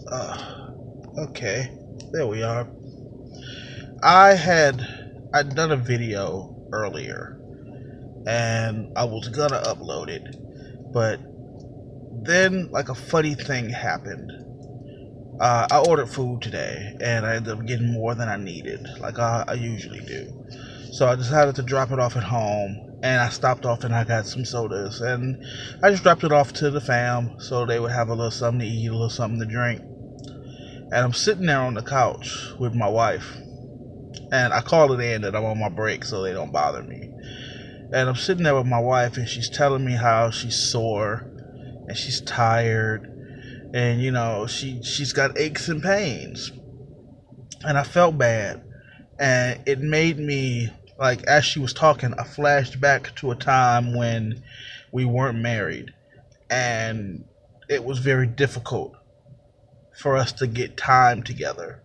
Okay, there we are. I'd done a video earlier, and I was gonna upload it, but then like a funny thing happened. I ordered food today, and I ended up getting more than I needed, like I usually do. So I decided to drop it off at home, and I stopped off and I got some sodas, and I just dropped it off to the fam so they would have a little something to eat, a little something to drink. And I'm sitting there on the couch with my wife, and I call it in that I'm on my break so they don't bother me. And I'm sitting there with my wife, and she's telling me how she's sore and she's tired, and she's got aches and pains. And I felt bad, and it made me, like, as she was talking, I flashed back to a time when we weren't married, and it was very difficult for us to get time together.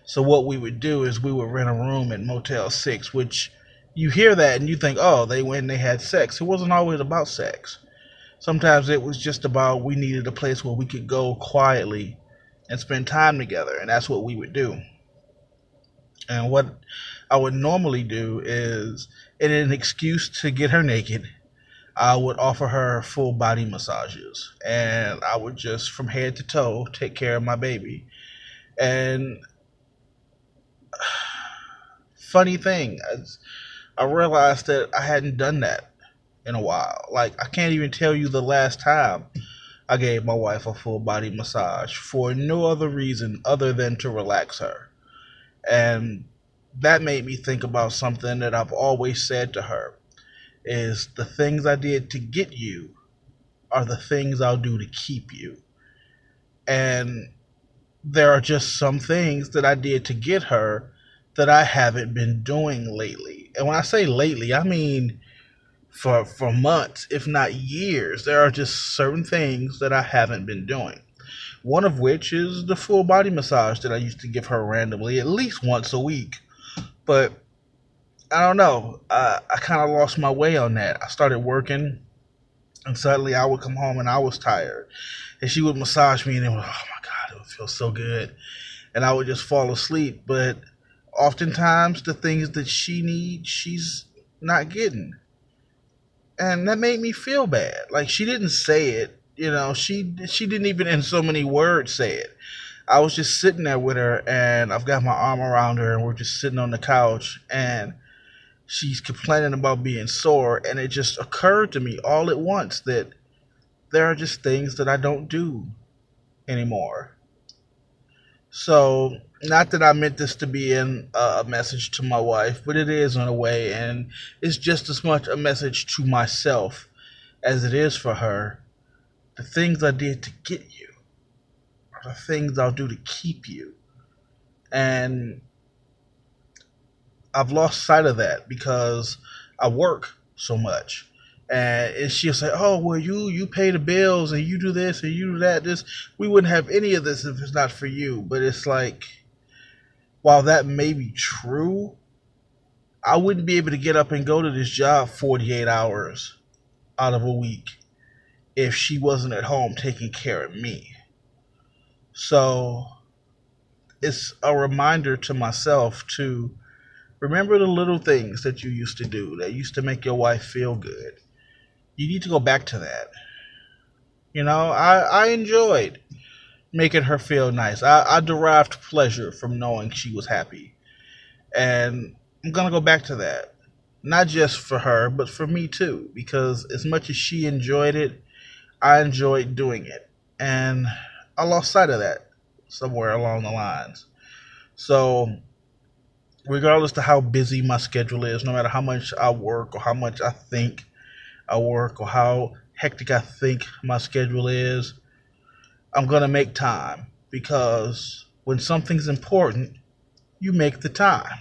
So what we would do is we would rent a room at Motel 6, which you hear that and you think, oh, they went and they had sex. It wasn't always about sex. Sometimes it was just about we needed a place where we could go quietly and spend time together, and that's what we would do. And what I would normally do is, in an excuse to get her naked, I would offer her full body massages, and I would just, from head to toe, take care of my baby. And funny thing, I realized that I hadn't done that in a while. Like, I can't even tell you the last time I gave my wife a full body massage for no other reason other than to relax her. And that made me think about something that I've always said to her is the things I did to get you are the things I'll do to keep you. And there are just some things that I did to get her that I haven't been doing lately. And when I say lately, I mean for months, if not years. There are just certain things that I haven't been doing. One of which is the full body massage that I used to give her randomly, at least once a week. But I don't know. I kind of lost my way on that. I started working, and suddenly I would come home and I was tired. And she would massage me, and it would, oh my God, it would feel so good. And I would just fall asleep. But oftentimes, the things that she needs, she's not getting. And that made me feel bad. Like, she didn't say it. She didn't even in so many words say it. I was just sitting there with her, and I've got my arm around her, and we're just sitting on the couch, and she's complaining about being sore, and it just occurred to me all at once that there are just things that I don't do anymore. So, not that I meant this to be a message to my wife, but it is in a way, and it's just as much a message to myself as it is for her. The things I did to get you are the things I'll do to keep you. And I've lost sight of that because I work so much. And she'll say, "Oh, well, you pay the bills and you do this and you do that. This we wouldn't have any of this if it's not for you." But it's like, while that may be true, I wouldn't be able to get up and go to this job 48 hours out of a week if she wasn't at home taking care of me. So it's a reminder to myself to remember the little things that you used to do that used to make your wife feel good. You need to go back to that. I enjoyed making her feel nice. I derived pleasure from knowing she was happy. And I'm going to go back to that. Not just for her, but for me too. Because as much as she enjoyed it, I enjoyed doing it. And I lost sight of that somewhere along the lines. So, regardless of how busy my schedule is, no matter how much I work or how much I think I work or how hectic I think my schedule is, I'm going to make time because when something's important, you make the time.